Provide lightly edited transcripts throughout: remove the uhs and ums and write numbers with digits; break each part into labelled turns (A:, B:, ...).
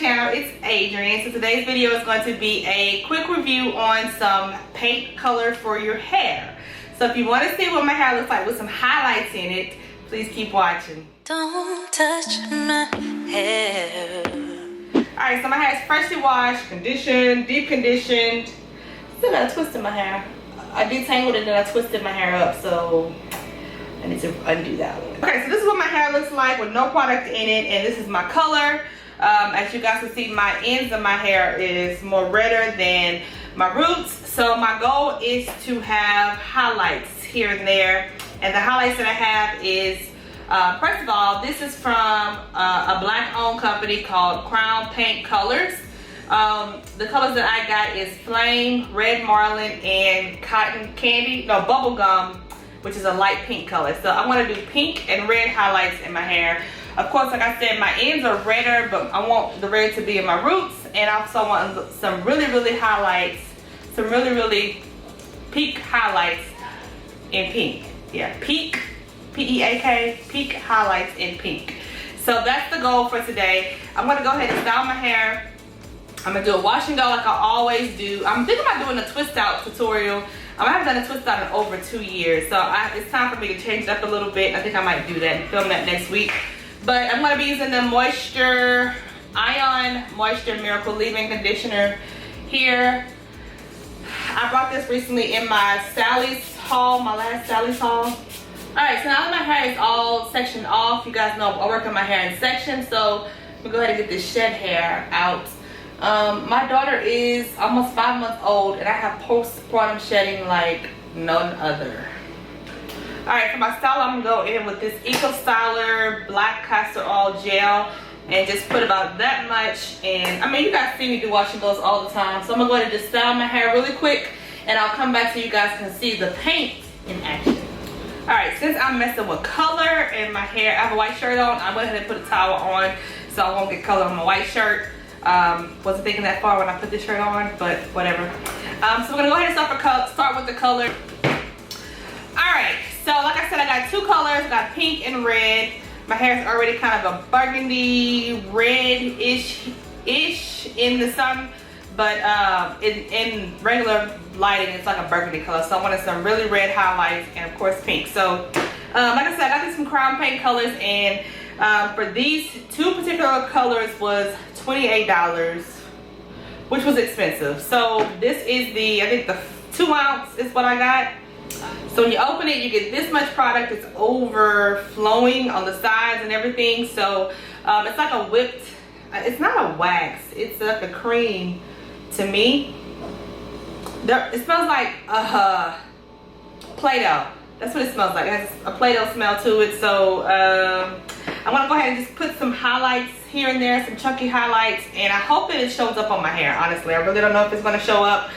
A: channel, it's Adrianne. So today's video is going to be a quick review on some paint color for your hair. So if you want to see what my hair looks like with some highlights in it, please keep watching.
B: Don't touch my hair.
A: Alright, so my hair is freshly washed, conditioned, deep conditioned. Still got a twist in my hair. I detangled it and then I twisted my hair up, so I need to undo that one. Okay, so this is what my hair looks like with no product in it, and this is my color. As you guys can see, my ends of my hair is more redder than my roots. So my goal is to have highlights here and there. And the highlights that I have is, first of all, this is from a black-owned company called Crown Paint Colors. The colors that I got is Flame, Red Marlin, and Cotton Candy. No, Bubblegum, which is a light pink color. So I want to do pink and red highlights in my hair. Of course, like I said, my ends are redder, but I want the red to be in my roots. And I also want some really highlights, some really peak highlights in pink. Yeah, peak, P-E-A-K, peak highlights in pink. So that's the goal for today. I'm gonna go ahead and style my hair. I'm gonna do a wash and go like I always do. I'm thinking about doing a twist out tutorial. I haven't done a twist out in over 2 years, so it's time for me to change it up a little bit. I think I might do that and film that next week. But I'm gonna be using the Ion Moisture Miracle Leave-In Conditioner here. I brought this recently in my Sally's haul, my last Sally's haul. Alright, so now that my hair is all sectioned off, you guys know I work on my hair in sections, so we'll go ahead and get this shed hair out. My daughter is almost 5 months old, and I have postpartum shedding like none other. Alright, for my style, I'm going to go in with this Eco Styler Black Castor Oil Gel and just put about that much. And I mean, you guys see me do wash and goes all the time, so I'm going to go ahead and just style my hair really quick, and I'll come back so you guys can see the paint in action. Alright, since I'm messing with color in my hair, I have a white shirt on. I went ahead and put a towel on so I won't get color on my white shirt. Wasn't thinking that far when I put this shirt on, but whatever. So we're gonna go ahead and start with the color. Alright, so like I said, I got two colors. I got pink and red. My hair is already kind of a burgundy red-ish in the sun, but in regular lighting it's like a burgundy color. So I wanted some really red highlights and of course pink. So like I said, I got these from Crown Paint Colors, and for these two particular colors was $28, which was expensive. So this is I think the 2 ounce is what I got. So when you open it, you get this much product. It's overflowing on the sides and everything. So it's like a whipped, it's not a wax, it's like a cream to me. It smells like Play-Doh. That's what it smells like. It has a Play-Doh smell to it. So I'm gonna go ahead and just put some highlights here and there, some chunky highlights, and I hope that it shows up on my hair. Honestly, I really don't know if it's gonna show up,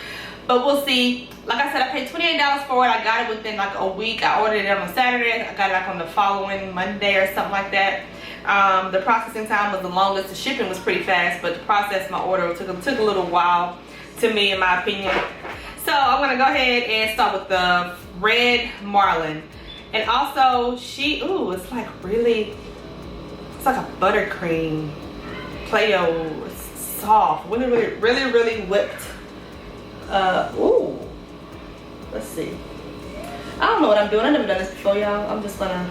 A: but we'll see. Like I said, I paid $28 for it. I got it within like a week. I ordered it on a Saturday. I got it like on the following Monday or something like that. The processing time was the longest. The shipping was pretty fast, but to process my order took a little while to me, in my opinion. So I'm gonna go ahead and start with the Red Marlin. And also, it's like really, it's like a buttercream Play-Doh. It's soft, really whipped. Ooh, let's see. I don't know what I'm doing. I've never done this before, y'all. I'm just gonna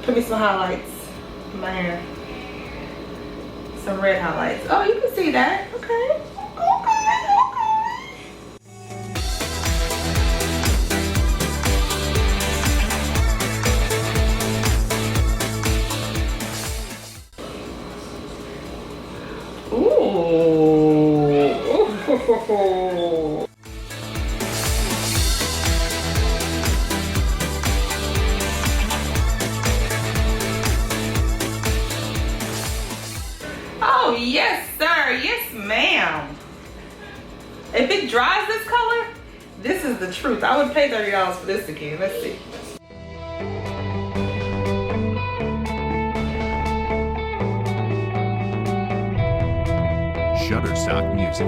A: put me some highlights in my hair. Some red highlights. Oh, you can see that. Okay. Ooh. Oh, yes, sir. Yes, ma'am. If it dries this color, this is the truth. I would pay $30 for this again. Let's see.
C: Shutterstock Music.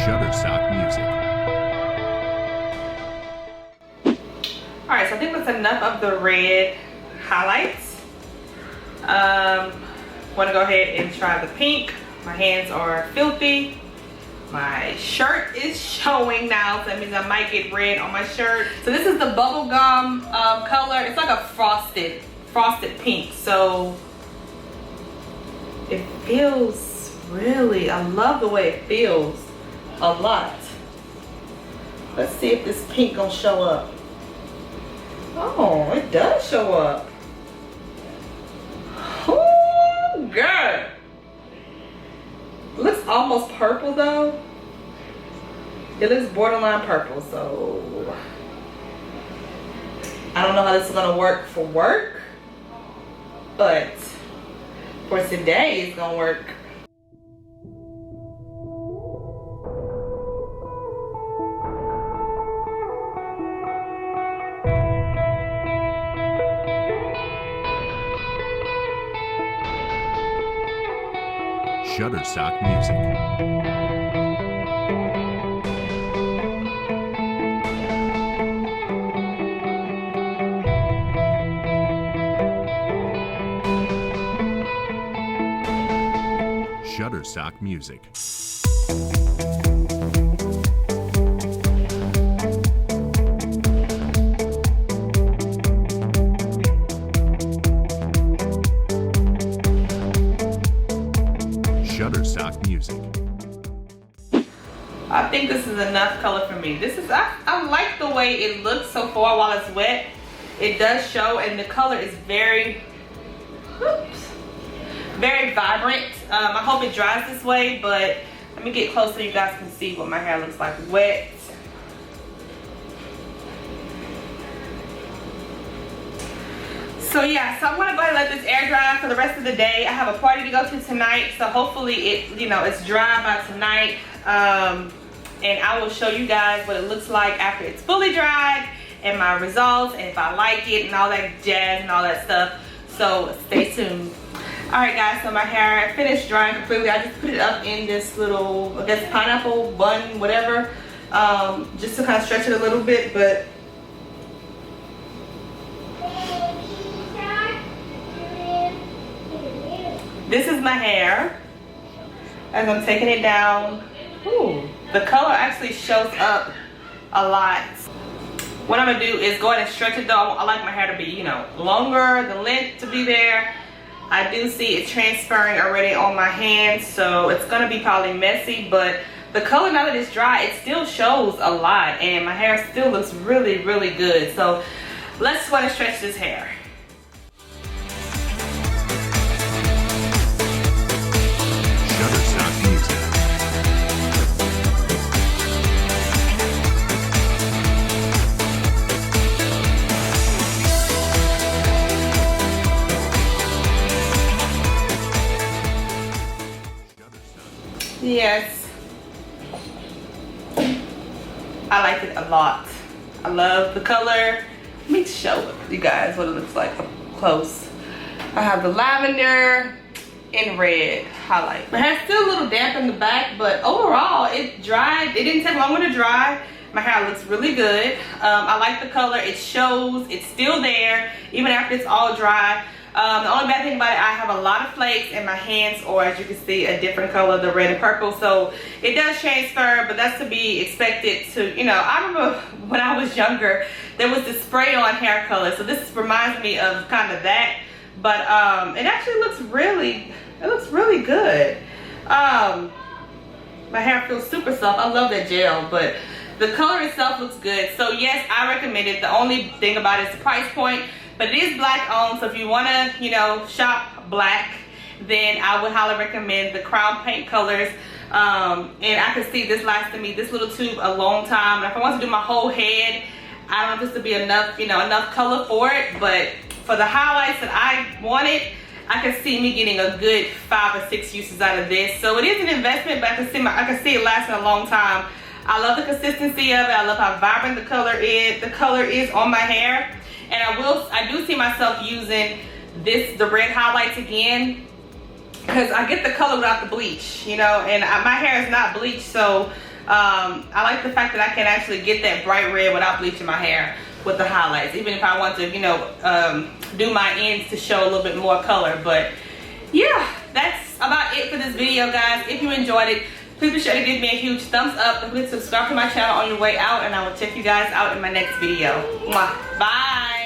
C: Shutterstock Music.
A: Alright, so I think that's enough of the red highlights. Want to go ahead and try the pink. My hands are filthy. My shirt is showing now, so that means I might get red on my shirt. So this is the bubblegum color. It's like a frosted pink. So it feels really, I love the way it feels a lot. Let's see if this pink gonna show up. Oh, it does show up. Oh, good. Looks almost purple though. It looks borderline purple, so I don't know how this is gonna work for work, but for today it's gonna work.
C: Shutterstock Music. Shutterstock Music. Shutterstock Music.
A: I think this is enough color for me. This is, I like the way it looks so far while it's wet. It does show, and the color is very vibrant. I hope it dries this way, but let me get close so you guys can see what my hair looks like wet. So yeah, so I'm gonna go ahead and let this air dry for the rest of the day. I have a party to go to tonight, so hopefully it, you know, it's dry by tonight. And I will show you guys what it looks like after it's fully dried and my results and if I like it and all that jazz and all that stuff. So stay tuned. Alright guys, so my hair finished drying completely. I just put it up in this little, I guess, pineapple bun, whatever, just to kind of stretch it a little bit, but this is my hair as I'm taking it down. Ooh, the color actually shows up a lot. What I'm gonna do is go ahead and stretch it though. I like my hair to be, you know, longer, the length to be there. I do see it transferring already on my hands, so it's gonna be probably messy, but the color, now that it's dry, it still shows a lot and my hair still looks really, really good. So let's go ahead and stretch this hair.
C: Shutterstock Music.
A: Yes, I like it a lot. I love the color. Let me show you guys what it looks like up close. I have the lavender and red highlight. My hair's still a little damp in the back, but overall it dried. It didn't take long to dry. My hair looks really good. I like the color. It shows. It's still there even after it's all dry. The only bad thing about it, I have a lot of flakes in my hands, or as you can see, a different color, the red and purple. So it does transfer, but that's to be expected to, you know, I remember when I was younger, there was this spray on hair color. So this reminds me of kind of that, but it actually looks really, good. My hair feels super soft. I love that gel, but the color itself looks good. So yes, I recommend it. The only thing about it is the price point. But it is black owned, so if you want to, you know, shop black, then I would highly recommend the Crown Paint colors. And I can see this lasting me, this little tube, a long time. And if I want to do my whole head, I don't know if this will be enough, you know, enough color for it. But for the highlights that I wanted, I can see me getting a good 5 or 6 uses out of this. So it is an investment, but I can see it lasting a long time. I love the consistency of it. I love how vibrant the color is. The color is on my hair. And I do see myself using the red highlights again, because I get the color without the bleach, you know, and my hair is not bleached, so I like the fact that I can actually get that bright red without bleaching my hair with the highlights, even if I want to, you know, do my ends to show a little bit more color. But yeah, that's about it for this video, guys. If you enjoyed it, please be sure to give me a huge thumbs up and please subscribe to my channel on your way out, and I will check you guys out in my next video. Mwah. Bye.